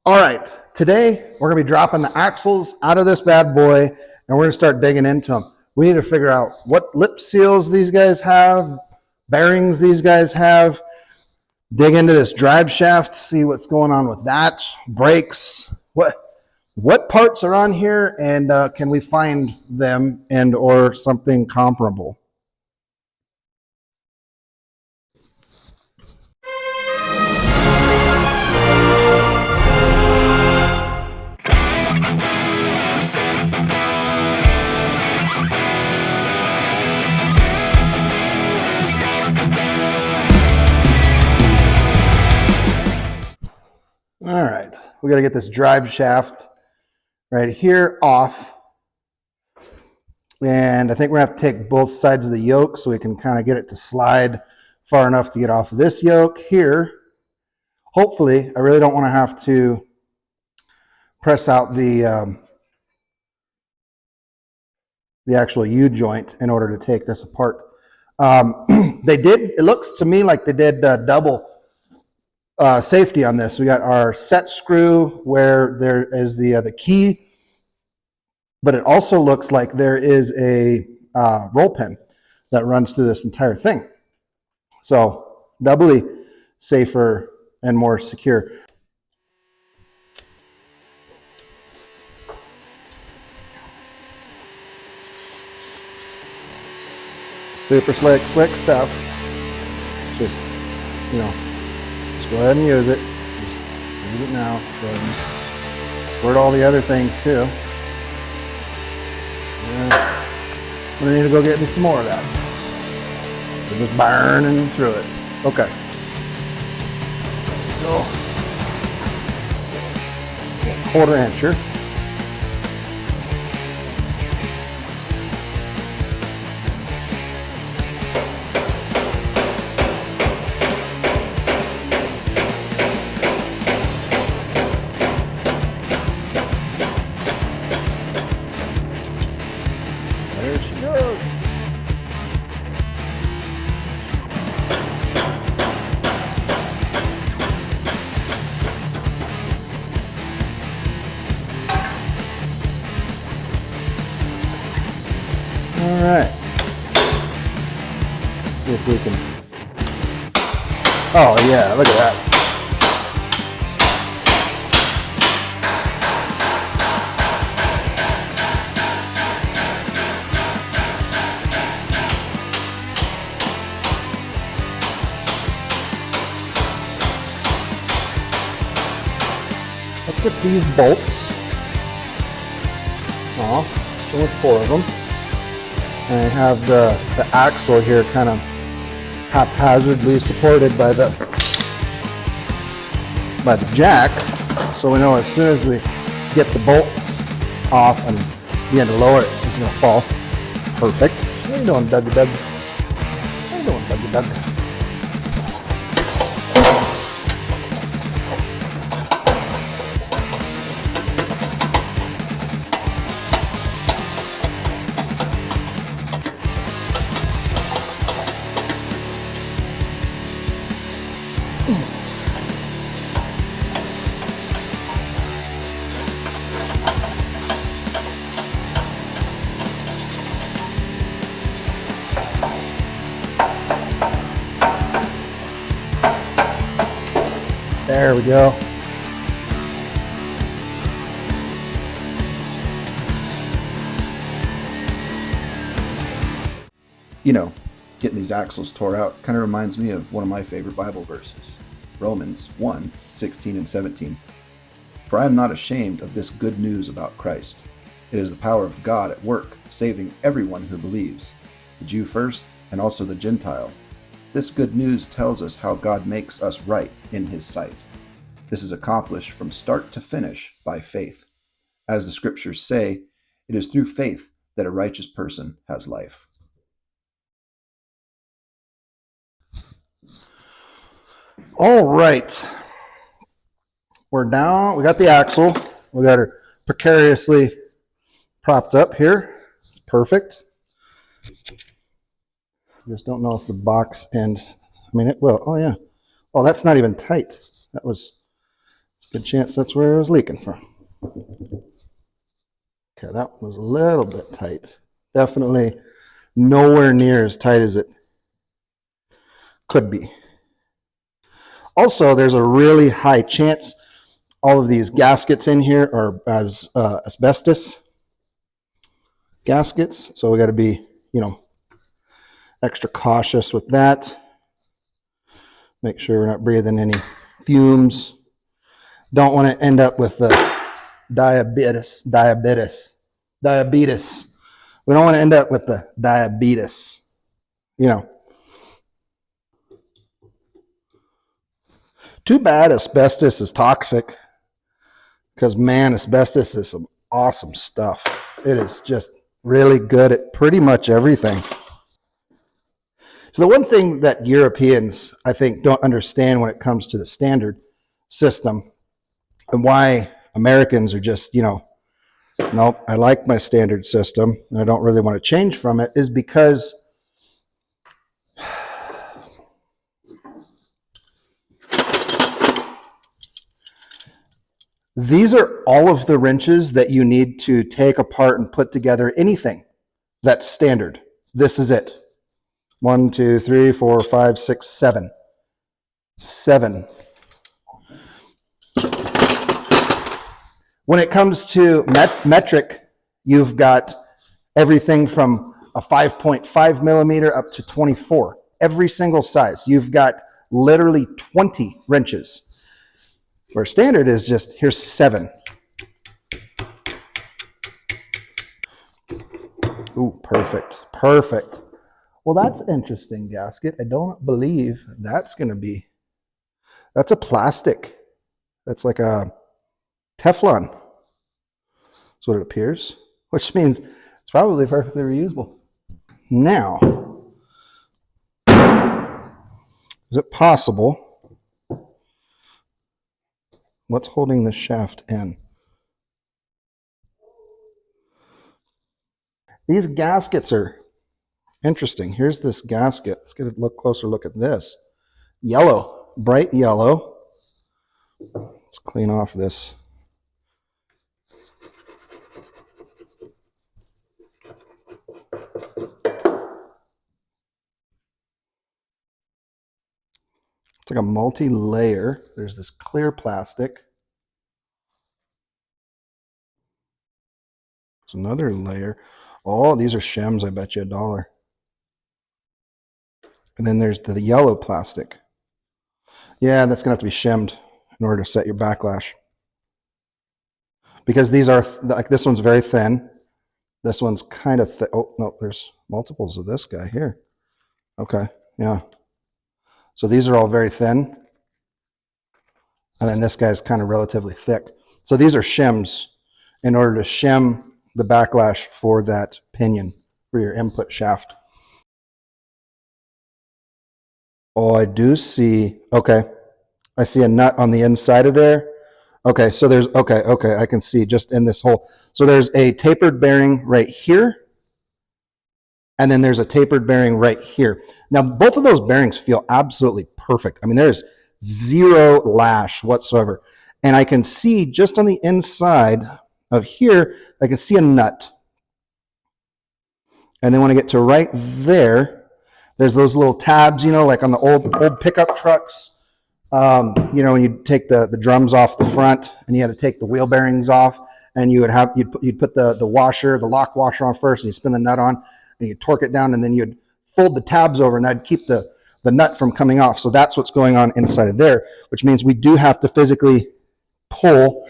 All right, today we're gonna be dropping the axles out of this bad boy and we're gonna start digging into them. We need to figure out what lip seals these guys have, bearings these guys have, dig into this drive shaft, see what's going on with that, brakes, what parts are on here, and can we find them and or something comparable. All right, we got to get this drive shaft right here off. And I think we're going to have to take both sides of the yoke so we can kind of get it to slide far enough to get off of this yoke here. Hopefully, I really don't want to have to press out the actual U-joint in order to take this apart. It looks to me like they did double safety on this. We got our set screw where there is the key, but it also looks like there is a roll pin that runs through this entire thing. So doubly safer and more secure. Super slick stuff. Just, you know, just go ahead and use it. Just use it now. Let's go ahead and just squirt all the other things too. Yeah. I'm gonna need to go get me some more of that. We're just burning through it. Okay. Go. 1/4 incher. There she goes. All right. Let's see if we can. Oh yeah, look at that. Let's get these bolts off. So with 4 of them. And I have the axle here kind of haphazardly supported by the jack. So we know as soon as we get the bolts off and begin to lower it, it's going to fall. Perfect. How you doing, Doug? How you doing, Doug? There we go. You know, getting these axles tore out kind of reminds me of one of my favorite Bible verses, Romans 1:16 and 17. For I am not ashamed of this good news about Christ. It is the power of God at work, saving everyone who believes, the Jew first and also the Gentile. This good news tells us how God makes us right in His sight. This is accomplished from start to finish by faith. As the scriptures say, it is through faith that a righteous person has life. All right. We're down. We got the axle. We got her precariously propped up here. It's perfect. Just don't know if the box end, I mean, it will. Oh, yeah. Oh, that's not even tight. That was, it's Good chance that's where it was leaking from. Okay, that one was a little bit tight. Definitely nowhere near as tight as it could be. Also, there's a really high chance all of these gaskets in here are as asbestos gaskets. So we got to be, extra cautious with that. Make sure we're not breathing any fumes. Don't want to end up with the diabetes. We don't want to end up with the diabetes. Too bad asbestos is toxic, because, man, asbestos is some awesome stuff. It is just really good at pretty much everything. So the one thing that Europeans, I think, don't understand when it comes to the standard system, and why Americans are just, nope, I like my standard system and I don't really want to change from it, is because these are all of the wrenches that you need to take apart and put together anything that's standard. This is it. 1, 2, 3, 4, 5, 6, 7. 7. When it comes to metric, you've got everything from a 5.5 millimeter up to 24. Every single size. You've got literally 20 wrenches. Where standard is just, here's 7. Ooh, perfect. Perfect. Well, that's interesting, gasket. I don't believe that's going to be, that's a plastic. That's like a Teflon. That's what it appears, which means it's probably perfectly reusable. Now, is it possible? What's holding the shaft in? These gaskets are interesting. Here's this gasket. Let's get a closer look at this. Yellow, bright yellow. Let's clean off this. It's like a multi-layer. There's this clear plastic. There's another layer. Oh, these are shims. I bet you $1. And then there's the yellow plastic. Yeah, that's going to have to be shimmed in order to set your backlash. Because these are, like, this one's very thin. This one's kind of thick. Oh, no, there's multiples of this guy here. Okay, yeah. So these are all very thin. And then this guy's kind of relatively thick. So these are shims in order to shim the backlash for that pinion, for your input shaft. Oh, I do see, okay. I see a nut on the inside of there. Okay, so there's, okay, I can see just in this hole. So there's a tapered bearing right here, and then there's a tapered bearing right here. Now, both of those bearings feel absolutely perfect. I mean, there's zero lash whatsoever. And I can see just on the inside of here, I can see a nut. And then when I get to right there, there's those little tabs, like on the old pickup trucks. When you take the drums off the front and you had to take the wheel bearings off, and you'd put the washer, the lock washer on first, and you spin the nut on, and you torque it down, and then you'd fold the tabs over, and that'd keep the nut from coming off. So that's what's going on inside of there, which means we do have to physically pull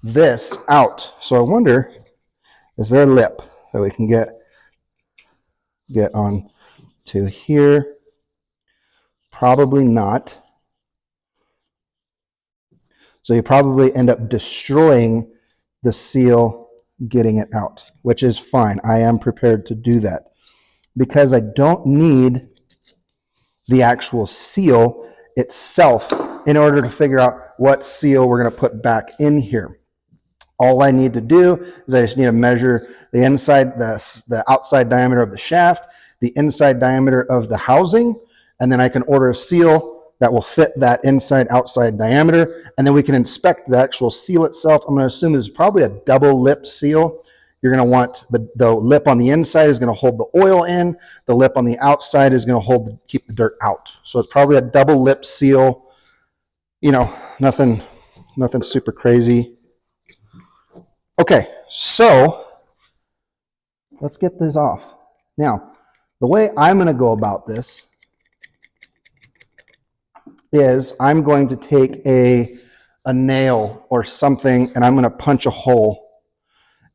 this out. So I wonder, is there a lip that we can get on to here? Probably not. So you probably end up destroying the seal getting it out, which is fine. I am prepared to do that because I don't need the actual seal itself in order to figure out what seal we're going to put back in here. All I need to do is I just need to measure the inside, the outside diameter of the shaft, the inside diameter of the housing, and then I can order a seal that will fit that inside-outside diameter, and then we can inspect the actual seal itself. I'm going to assume it's probably a double lip seal. You're going to want the lip on the inside is going to hold the oil in. The lip on the outside is going to keep the dirt out. So it's probably a double lip seal. You know, nothing super crazy. Okay, so let's get this off. Now, the way I'm going to go about this is I'm going to take a nail or something, and I'm going to punch a hole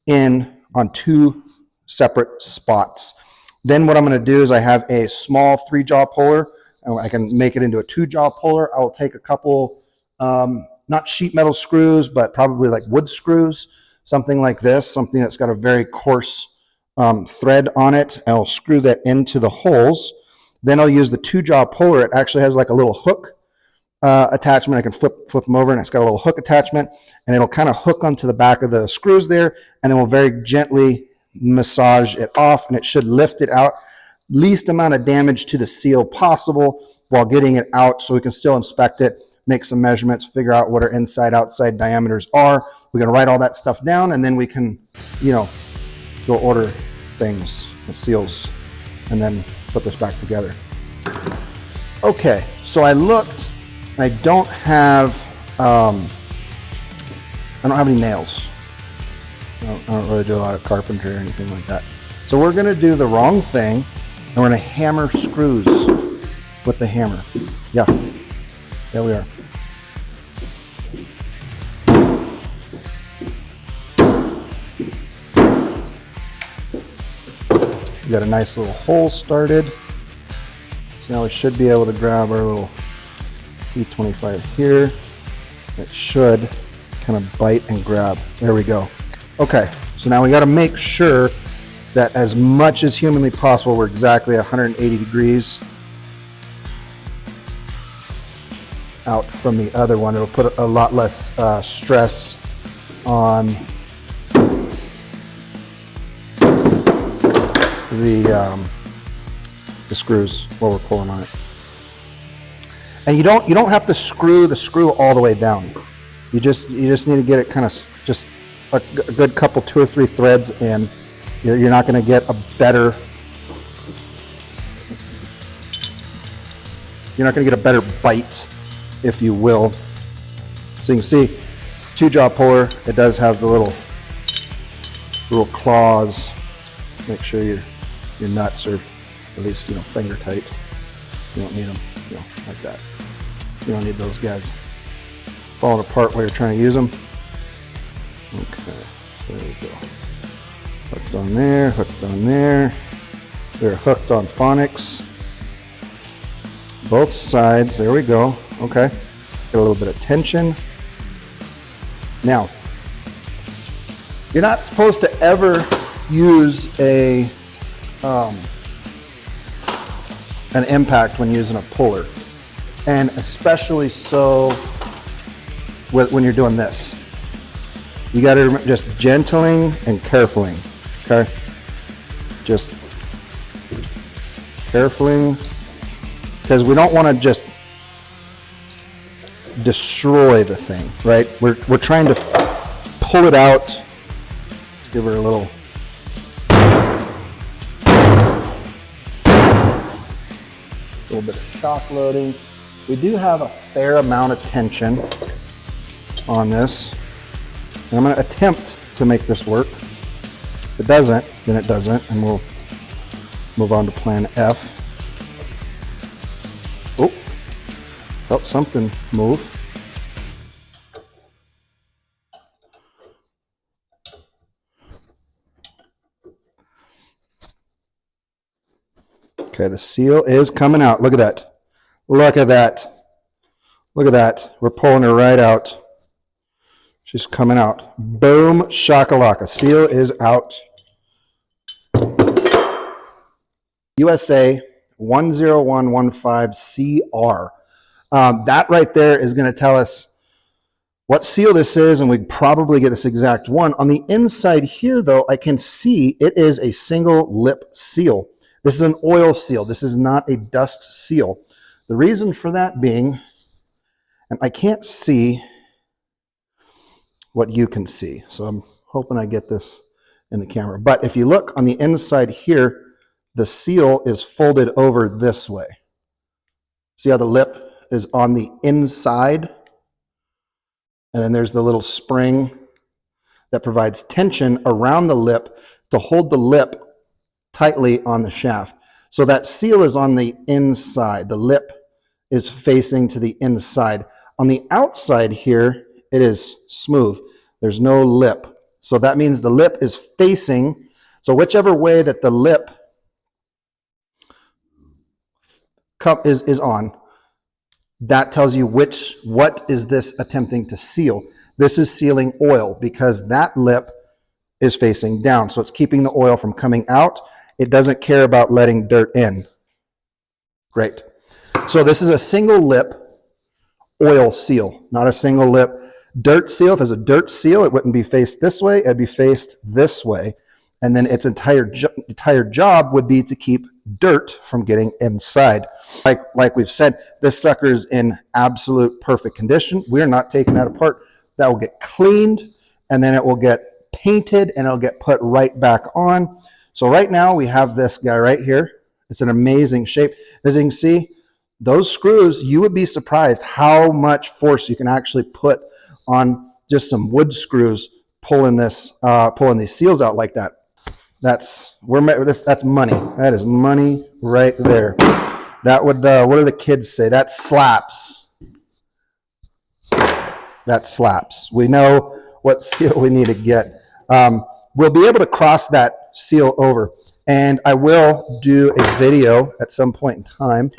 in on 2 separate spots. Then what I'm going to do is I have a small 3-jaw puller. I can make it into a 2-jaw puller. I will take a couple, not sheet metal screws, but probably like wood screws, something like this, something that's got a very coarse thread on it, and I'll screw that into the holes. Then I'll use the 2-jaw puller. It actually has like a little hook attachment. I can flip them over, and it's got a little hook attachment, and it'll kind of hook onto the back of the screws there, and then we'll very gently massage it off, and it should lift it out. Least amount of damage to the seal possible while getting it out, so we can still inspect it, make some measurements, figure out what our inside-outside diameters are. We're going to write all that stuff down, and then we can, go order things with seals and then put this back together. Okay, so I looked. I don't have any nails. I don't really do a lot of carpentry or anything like that. So we're going to do the wrong thing, and we're going to hammer screws with the hammer. Yeah, we are. We got a nice little hole started. So now we should be able to grab our little T25 here. It should kind of bite and grab. There we go. Okay, so now we got to make sure that as much as humanly possible, we're exactly 180 degrees out from the other one. It'll put a lot less stress on the screws while we're pulling on it. And you don't have to screw the screw all the way down. You just need to get it kind of just a good couple, 2 or 3 threads in. You're not going to get a better. You're not going to get a better bite, if you will. So you can see, 2-jaw puller. It does have the little claws. Make sure your nuts are at least finger tight. You don't need them like that. You don't need those guys falling apart while you're trying to use them. Okay, there we go. Hooked on there, hooked on there. They're hooked on phonics. Both sides, there we go. Okay, get a little bit of tension. Now, you're not supposed to ever use an impact when using a puller, and especially so when you're doing this. You got to just gentling and carefully, okay? Just carefully, because we don't want to just destroy the thing, right? We're trying to pull it out. Let's give her a little. A little bit of shock loading. We do have a fair amount of tension on this, and I'm going to attempt to make this work. If it doesn't, then it doesn't, and we'll move on to plan F. Oh, felt something move. Okay, the seal is coming out. Look at that. Look at that. Look at that. We're pulling her right out. She's coming out. Boom, shakalaka. Seal is out. USA 10115CR. That right there is going to tell us what seal this is, and we probably get this exact one. On the inside here, though, I can see it is a single lip seal. This is an oil seal. This is not a dust seal. The reason for that being, and I can't see what you can see, so I'm hoping I get this in the camera. But if you look on the inside here, the seal is folded over this way. See how the lip is on the inside? And then there's the little spring that provides tension around the lip to hold the lip tightly on the shaft. So that seal is on the inside. The lip is facing to the inside. On the outside here, it is smooth. There's no lip. So that means the lip is facing. So whichever way that the lip cup is on, that tells you what is this attempting to seal. This is sealing oil because that lip is facing down. So it's keeping the oil from coming out. It doesn't care about letting dirt in. Great. So this is a single lip oil seal, not a single lip dirt seal. If it's a dirt seal, it wouldn't be faced this way. It'd be faced this way. And then its entire job would be to keep dirt from getting inside. Like we've said, this sucker is in absolute perfect condition. We're not taking that apart. That will get cleaned, and then it will get painted, and it'll get put right back on. So right now we have this guy right here. It's an amazing shape. As you can see, those screws, you would be surprised how much force you can actually put on just some wood screws pulling these seals out like that. That's money. That is money right there. That would, what do the kids say? That slaps. That slaps. We know what seal we need to get. We'll be able to cross that seal over, and I will do a video at some point in time,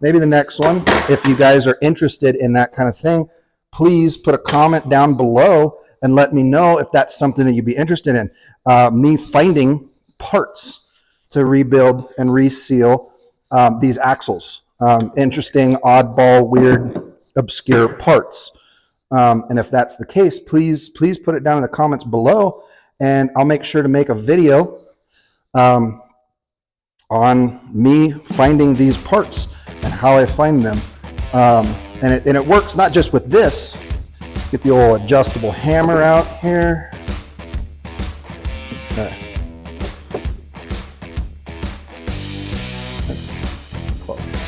maybe the next one. If you guys are interested in that kind of thing, please put a comment down below and let me know if that's something that you'd be interested in. Me finding parts to rebuild and reseal these axles. Interesting, oddball, weird, obscure parts. And if that's the case, please put it down in the comments below, and I'll make sure to make a video on me finding these parts and how I find them. And it works not just with this. Get the old adjustable hammer out here. Okay. That's close enough.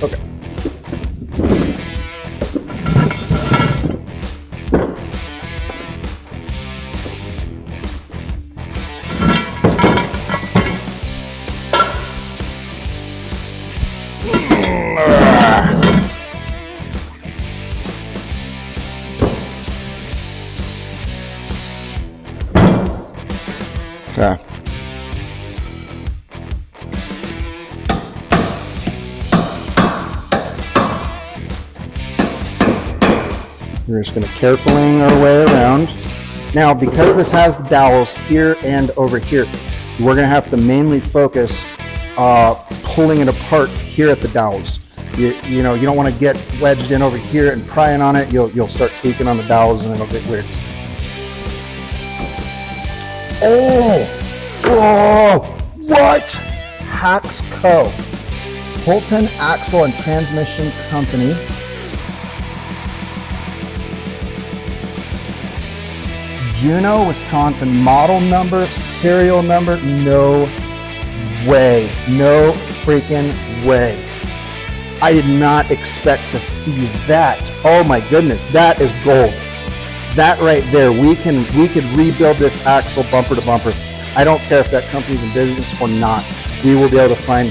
Okay. Okay. We're just going to carefully our way around. Now, because this has the dowels here and over here, we're going to have to mainly focus pulling it apart here at the dowels. You know, you don't want to get wedged in over here and prying on it. You'll start tweaking on the dowels and it'll get weird. Oh, what? Hacks Co. Holton Axle and Transmission Company. Juneau, Wisconsin. Model number, serial number, no way. No freaking way. I did not expect to see that. Oh my goodness, that is gold. That right there, we could rebuild this axle bumper to bumper. I don't care if that company's in business or not. We will be able to find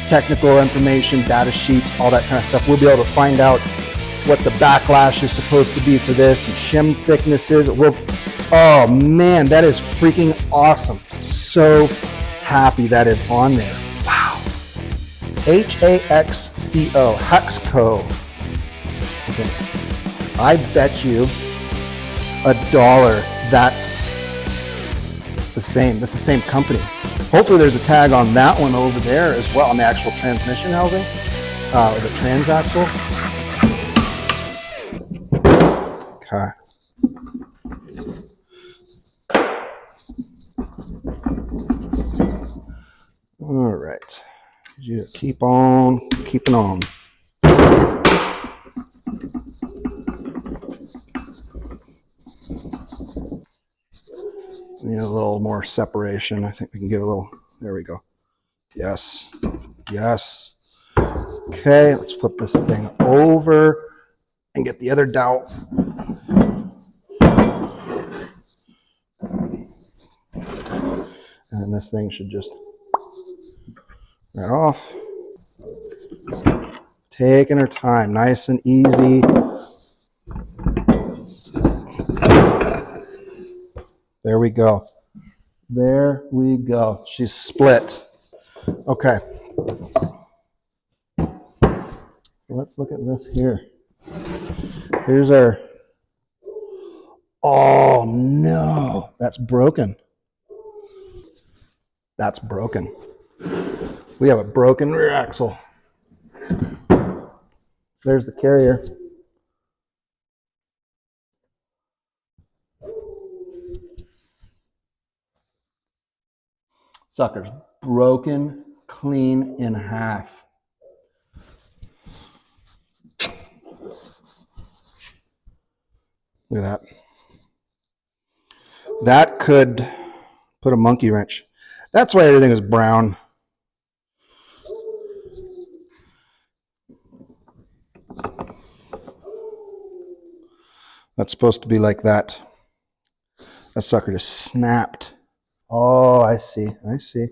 technical information, data sheets, all that kind of stuff. We'll be able to find out what the backlash is supposed to be for this and shim thicknesses. Oh man, that is freaking awesome. So happy that is on there. Wow. HAXCO, Haxco. Okay. I bet you $1 that's the same. That's the same company. Hopefully there's a tag on that one over there as well, on the actual transmission housing, or the transaxle. Okay. All right. you to keep on keeping on. We need a little more separation. I think we can get a little, there we go. Yes, yes. Okay, let's flip this thing over and get the other dowel. And this thing should just right off. Taking her time, nice and easy. There we go. There we go. She's split. Okay. So let's look at this here. Here's our, oh no, that's broken. That's broken. We have a broken rear axle. There's the carrier. Sucker's broken clean in half. Look at that. That could put a monkey wrench. That's why everything is brown. That's supposed to be like that. That sucker just snapped. Oh, I see. I see.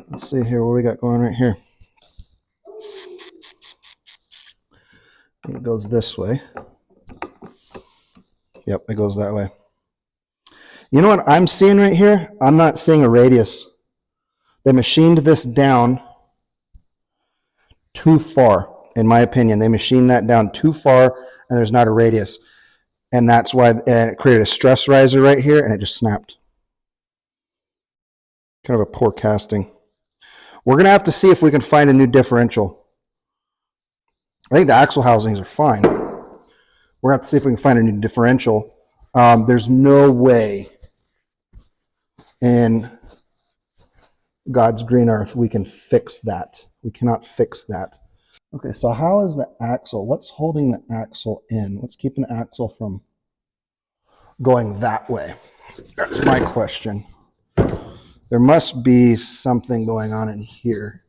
Let's see here what we got going right here. It goes this way. Yep, it goes that way. You know what I'm seeing right here? I'm not seeing a radius. They machined this down too far, in my opinion. They machined that down too far, and there's not a radius. And that's why it created a stress riser right here, and it just snapped. Kind of a poor casting. We're going to have to see if we can find a new differential. I think the axle housings are fine. We're going to have to see if we can find a new differential. There's no way in God's green earth we can fix that. We cannot fix that. Okay, so how is the axle? What's holding the axle in? What's keeping the axle from going that way? That's my question. There must be something going on in here.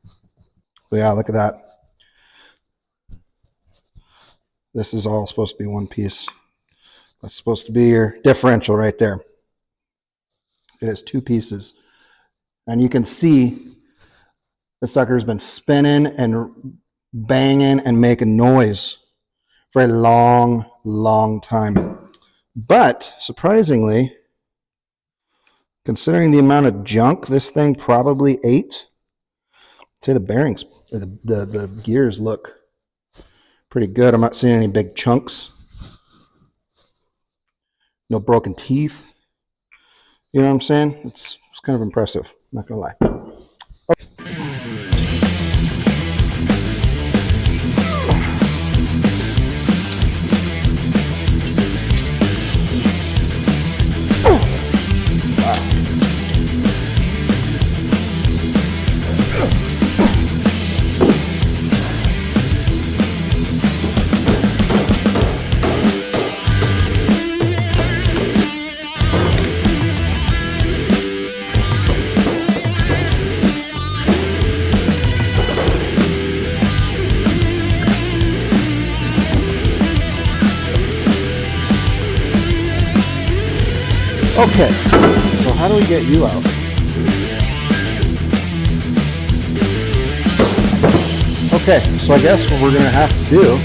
But yeah, look at that. This is all supposed to be one piece. That's supposed to be your differential right there. It has two pieces. And you can see the sucker's been spinning and banging and making noise for a long, long time. But surprisingly, considering the amount of junk this thing probably ate, I'd say the bearings or the gears look pretty good. I'm not seeing any big chunks. No broken teeth. You know what I'm saying? It's kind of impressive, not gonna lie. Okay, so how do we get you out? Okay, so I guess what we're going to have to do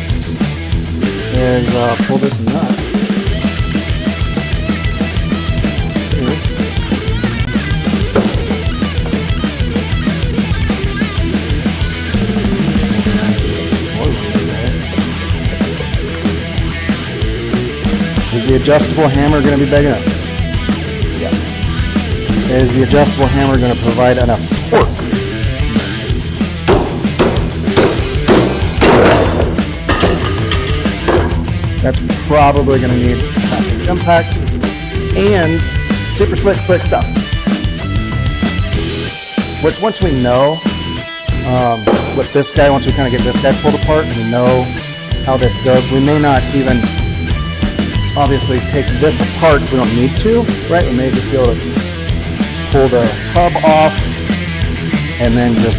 is pull this nut. Is the adjustable hammer going to be big enough? Is the adjustable hammer going to provide enough torque? That's probably going to need plastic impact and super slick stuff. Which once we know, with this guy, once we kind of get this guy pulled apart and we know how this goes, we may not even obviously take this apart if we don't need to, right? We may just be able to pull the hub off and then just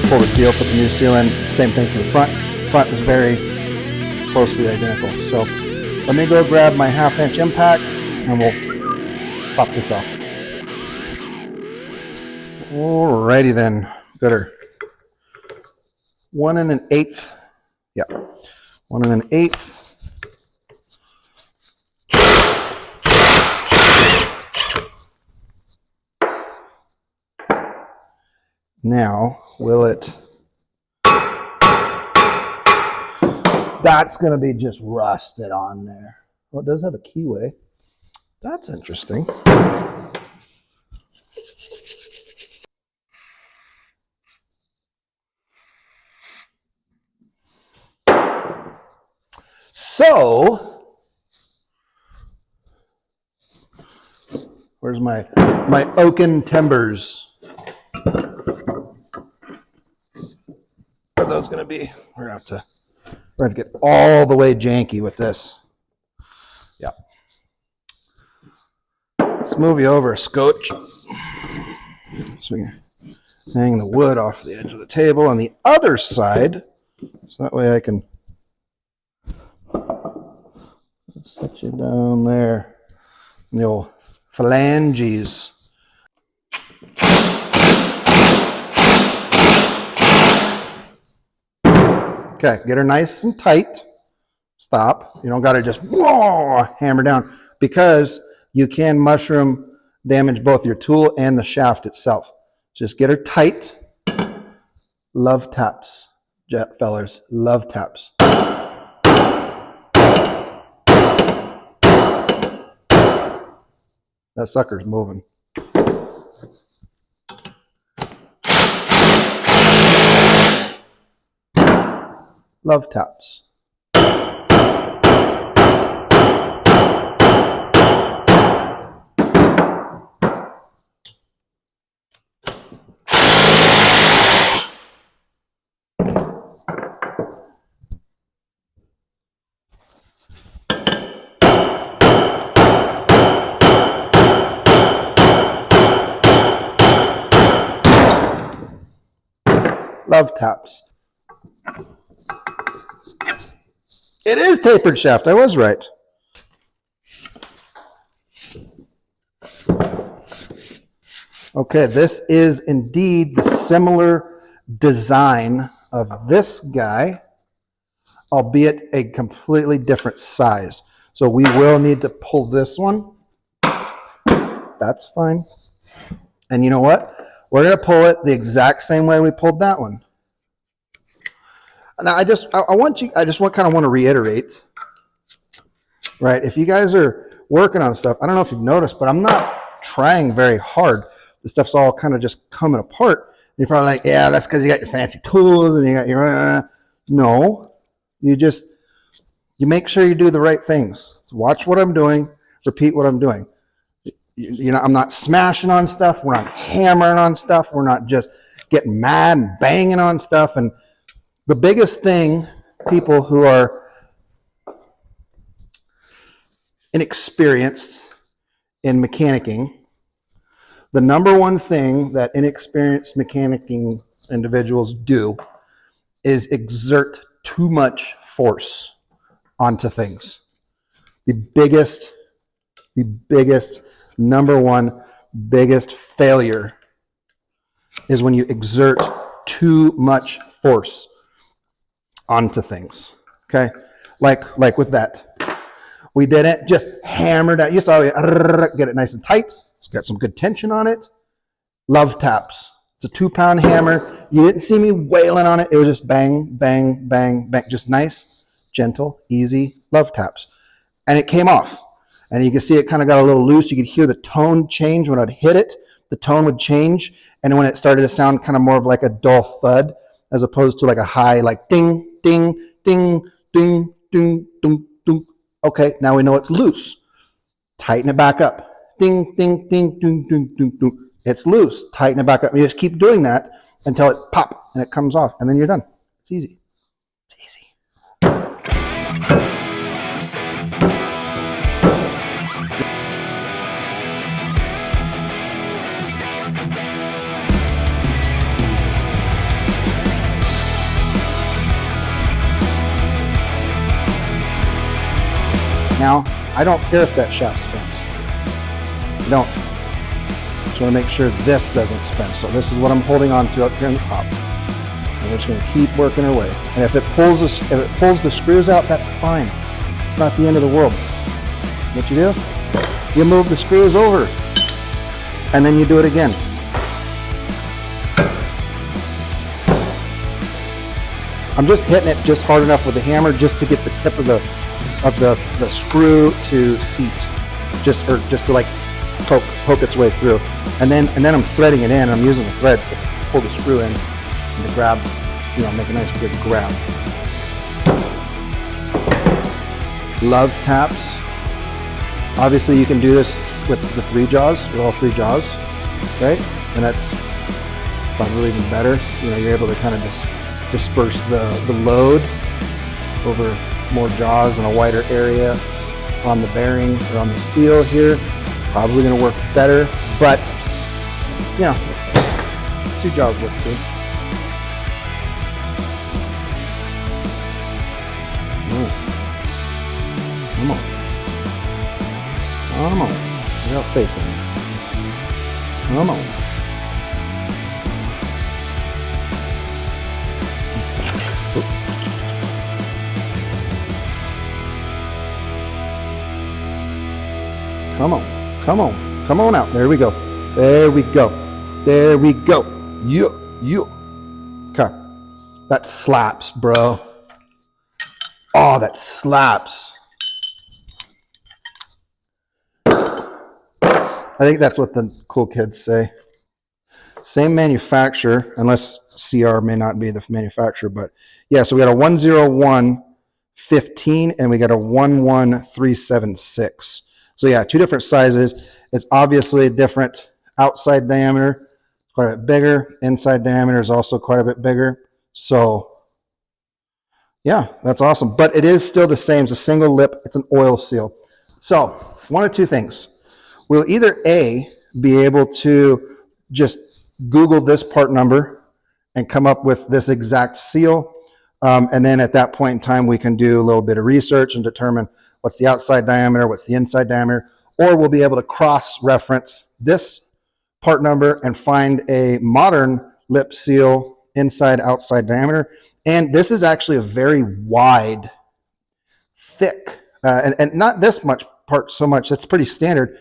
pull the seal, put the new seal in. Same thing for the front. Front is very closely identical. So let me go grab my 1/2 inch impact and we'll pop this off. Alrighty then, got her 1 1/8. Yeah, 1 1/8. Now, will it? That's going to be just rusted on there. Well, it does have a keyway. That's interesting. So, where's my oaken timbers? Where are those going to be? We're going to get all the way janky with this. Yeah. Let's move you over a scotch. So we can hang the wood off the edge of the table on the other side. So that way I can set you down there. The old phalanges. Okay, get her nice and tight. Stop. You don't got to just hammer down, because you can mushroom damage both your tool and the shaft itself. Just get her tight. Love taps, jet fellers. Love taps. That sucker's moving. Love taps. Love taps. It is tapered shaft. I was right. Okay, this is indeed the similar design of this guy, albeit a completely different size. So we will need to pull this one. That's fine. And you know what? We're going to pull it the exact same way we pulled that one. Now, I just want to reiterate, right? If you guys are working on stuff, I don't know if you've noticed, but I'm not trying very hard. The stuff's all kind of just coming apart. You're probably like, yeah, that's because you got your fancy tools and you got your, no, you make sure you do the right things. So watch what I'm doing, repeat what I'm doing. You know, I'm not smashing on stuff. We're not hammering on stuff. We're not just getting mad and banging on stuff. And the biggest thing, people who are inexperienced in mechanicking, the number one thing that inexperienced mechanicking individuals do is exert too much force onto things. The biggest, number one, biggest failure is when you exert too much force onto things. Okay, like with that, we didn't just hammer down. You saw it, get it nice and tight. It's got some good tension on it. Love taps. It's a 2-pound hammer. You didn't see me wailing on it. It was just bang, bang, bang, bang. Just nice, gentle, easy love taps. And it came off. And you can see it kind of got a little loose. You could hear the tone change when I'd hit it. The tone would change. And when it started to sound kind of more of like a dull thud, as opposed to like a high, like ding, ding, ding, ding, ding, ding, ding. Okay, now we know it's loose. Tighten it back up. Ding, ding, ding, ding, ding, ding, ding. It's loose. Tighten it back up. You just keep doing that until it pop and it comes off, and then you're done. It's easy. It's easy. Now, I don't care if that shaft spins. I don't. Just want to make sure this doesn't spin. So this is what I'm holding on to up here in the top. And we're just going to keep working our way. And if it pulls the screws out, that's fine. It's not the end of the world. What you do? You move the screws over, and then you do it again. I'm just hitting it just hard enough with the hammer just to get the tip of the screw to seat, just to like poke its way through, and then I'm threading it in. I'm using the threads to pull the screw in and to grab, make a nice big grab. Love taps. Obviously, you can do this with the 3 jaws, with all 3 jaws, right? And that's probably even better. You're able to kind of just disperse the load over more jaws in a wider area on the bearing or on the seal here. Probably going to work better, but 2 jaws work good. Come on. Come on. I got faith in you. Come on. Come on, come on, come on out. There we go. There we go. There we go. Yeah. Okay. That slaps, bro. Oh, that slaps. I think that's what the cool kids say. Same manufacturer, unless CR may not be the manufacturer, but yeah, so we got a 10115 and we got a 11376. So yeah, 2 different sizes. It's obviously a different outside diameter, quite a bit bigger. Inside diameter is also quite a bit bigger. So yeah, that's awesome. But it is still the same. It's a single lip. It's an oil seal. So 1 or 2 things. We'll either A, be able to just Google this part number and come up with this exact seal. And then at that point in time, we can do a little bit of research and determine what's the outside diameter, what's the inside diameter, or we'll be able to cross-reference this part number and find a modern lip seal inside, outside diameter. And this is actually a very wide, thick, and not this much part so much, it's pretty standard,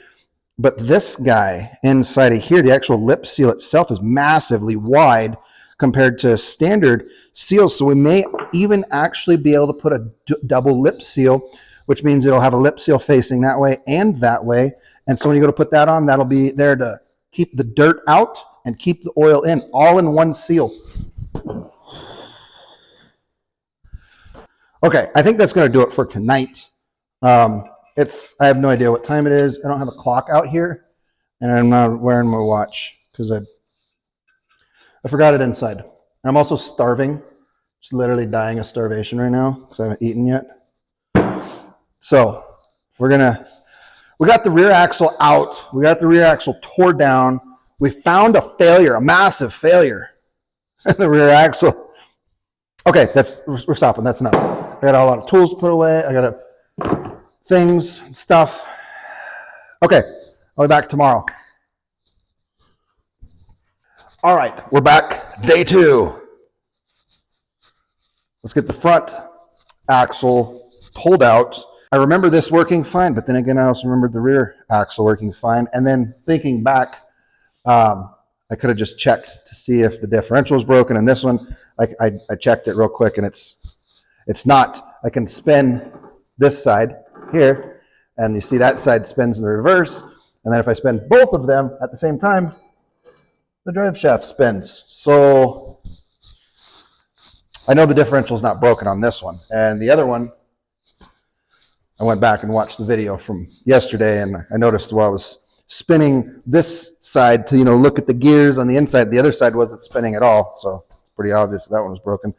but this guy inside of here, the actual lip seal itself is massively wide compared to standard seals. So we may even actually be able to put a double lip seal, which means it'll have a lip seal facing that way and that way. And so when you go to put that on, that'll be there to keep the dirt out and keep the oil in, all in one seal. Okay, I think that's going to do it for tonight. I have no idea what time it is. I don't have a clock out here, and I'm not wearing my watch because I forgot it inside. And I'm also starving, just literally dying of starvation right now because I haven't eaten yet. So we got the rear axle out. We got the rear axle tore down. We found a failure, a massive failure in the rear axle. Okay, we're stopping. That's enough. I got a lot of tools to put away. I got things, stuff. Okay, I'll be back tomorrow. All right, we're back. Day 2. Let's get the front axle pulled out. I remember this working fine, but then again, I also remembered the rear axle working fine. And then thinking back, I could have just checked to see if the differential was broken. And this one, I checked it real quick, and it's not. I can spin this side here, and you see that side spins in the reverse. And then if I spin both of them at the same time, the drive shaft spins. So I know the differential is not broken on this one. And the other one, I went back and watched the video from yesterday, and I noticed while I was spinning this side to, look at the gears on the inside. The other side wasn't spinning at all, so it's pretty obvious that one was broken.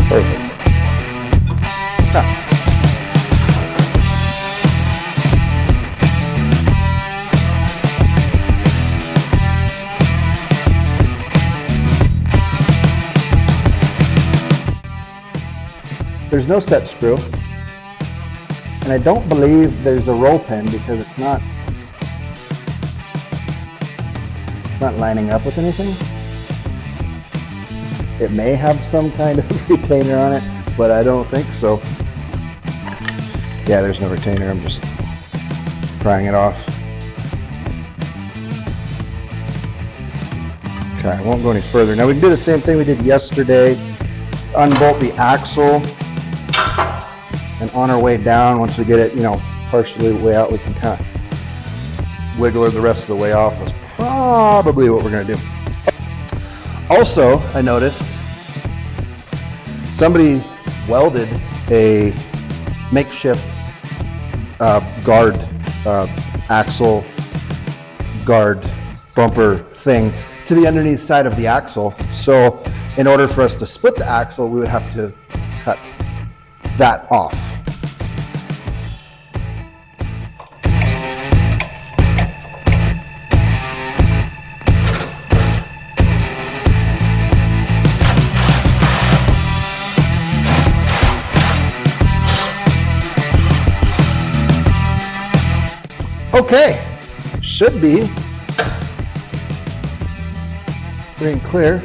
Perfect. There's no set screw, and I don't believe there's a roll pin because it's not lining up with anything. It may have some kind of retainer on it, but I don't think so. Yeah, there's no retainer. I'm just prying it off. Okay, I won't go any further. Now we can do the same thing we did yesterday. Unbolt the axle, and on our way down, once we get it, partially the way out, we can kind of wiggle her the rest of the way off. That's probably what we're going to do. Also, I noticed somebody welded a makeshift guard, axle guard bumper thing to the underneath side of the axle. So in order for us to split the axle, we would have to cut that off. Okay, should be free and clear.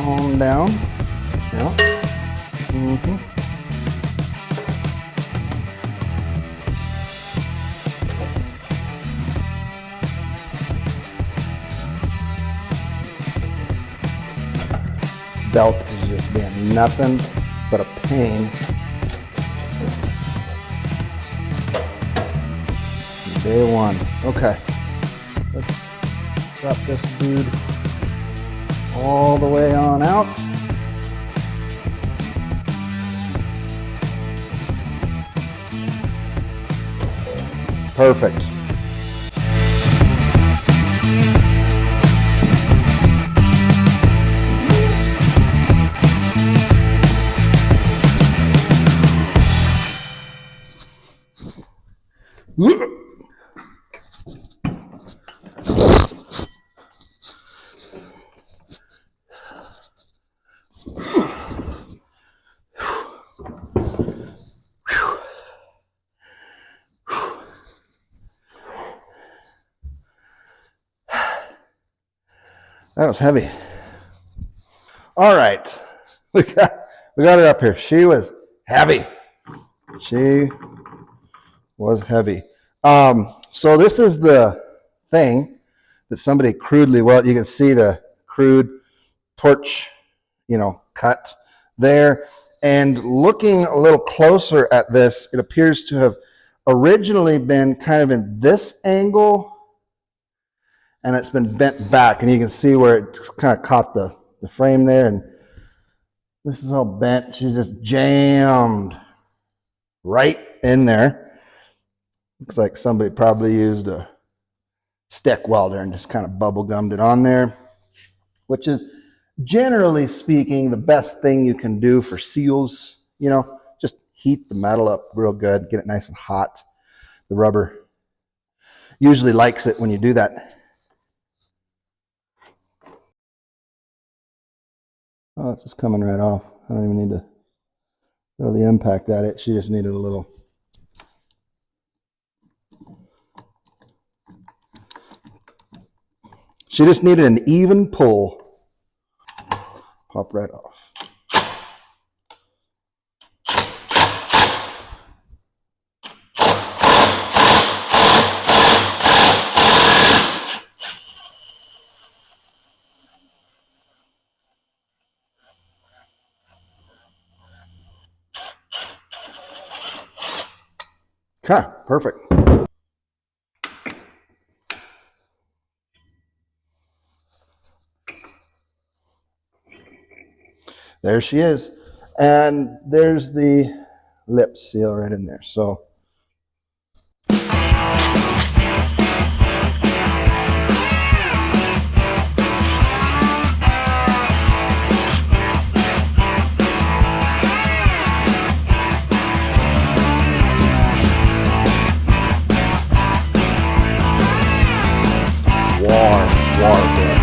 On down. Yeah. This belt is just being nothing but a pain. Day one. Okay. Let's drop this dude all the way on out. Perfect. That was heavy. All right, we got her up here. She was heavy. She was heavy. So this is the thing that somebody crudely, well, you can see the crude torch, cut there. And looking a little closer at this, it appears to have originally been kind of in this angle, and it's been bent back, and you can see where it kind of caught the frame there, and this is all bent. She's just jammed right in there. Looks like somebody probably used a stick welder and just kind of bubble gummed it on there, which is generally speaking the best thing you can do for seals. Just heat the metal up real good, get it nice and hot. The rubber usually likes it when you do that. Oh, it's just coming right off. I don't even need to throw the impact at it. She just needed a little. She just needed an even pull. Pop right off. Okay, perfect. There she is. And there's the lip seal right in there. So water brush.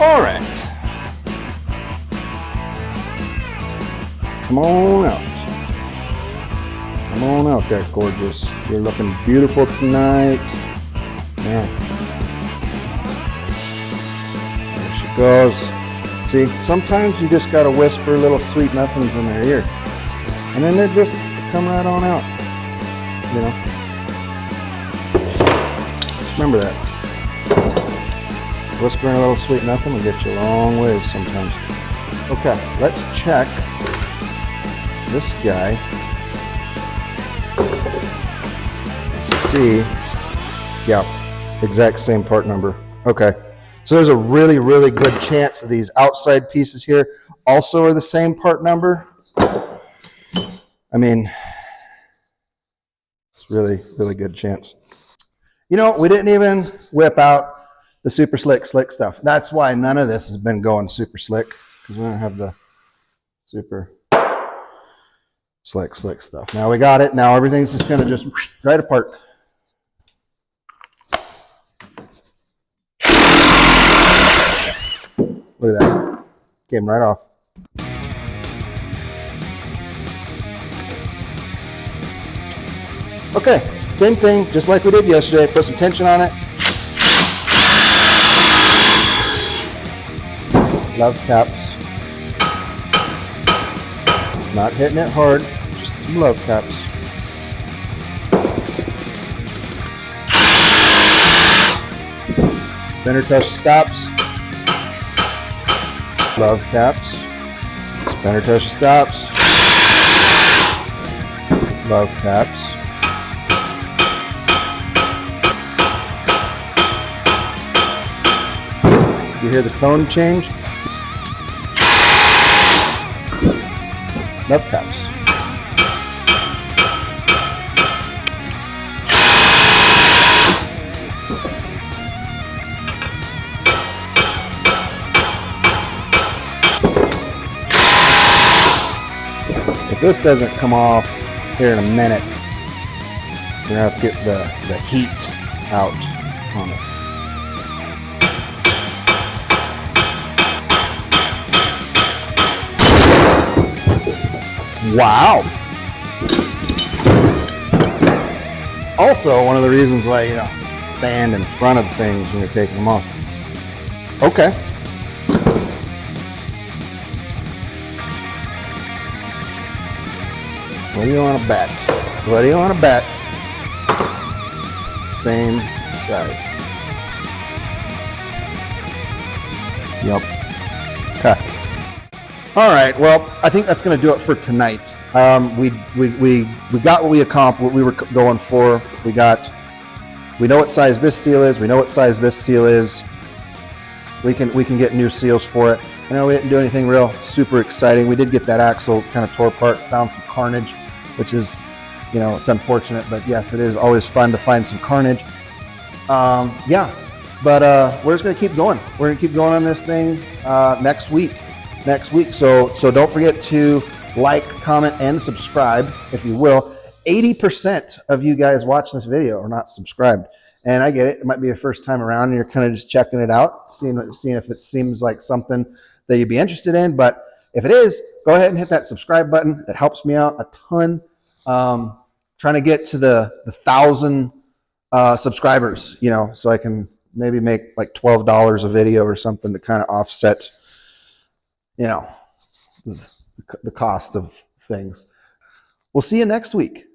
All right. Come on out. Come on out there, gorgeous. You're looking beautiful tonight. Yeah. There she goes. See, sometimes you just gotta whisper little sweet nothings in their ear. And then they just come right on out. You know? Just remember that. Whispering a little sweet nothing will get you a long ways sometimes. Okay, let's check this guy. Let's see. Yeah, exact same part number. Okay, so there's a really, really good chance that these outside pieces here also are the same part number. I mean, it's really, really good chance. You know, we didn't even whip out the super slick stuff. That's why none of this has been going super slick, because we don't have the super slick stuff. Now we got it. Now everything's just going to just right apart. Look at that. Came right off. Okay, same thing, just like we did yesterday. Put some tension on it. Love caps. Not hitting it hard, just some love caps. Spinner touch stops. Love caps. Spinner touch stops. Love caps. You hear the tone change? Love caps. If this doesn't come off here in a minute, we're gonna have to get the heat out on it. Wow. Also, one of the reasons why you stand in front of things when you're taking them off. Okay. What do you want to bet? What do you want to bet? Same size. Yep. Okay. All right, well, I think that's going to do it for tonight. We got what we accomplished, what we were going for. We know what size this seal is. We know what size this seal is. We can get new seals for it. I know we didn't do anything real super exciting. We did get that axle kind of tore apart, found some carnage, which is, it's unfortunate, but yes, it is always fun to find some carnage. Yeah, but we're just gonna keep going. We're gonna keep going on this thing next week. So don't forget to like, comment, and subscribe, if you will. 80% of you guys watching this video are not subscribed. And I get it. It might be your first time around and you're kind of just checking it out, seeing if it seems like something that you'd be interested in. But if it is, go ahead and hit that subscribe button. It helps me out a ton. Trying to get to the 1,000 subscribers, so I can maybe make like $12 a video or something to kind of offset, the cost of things. We'll see you next week.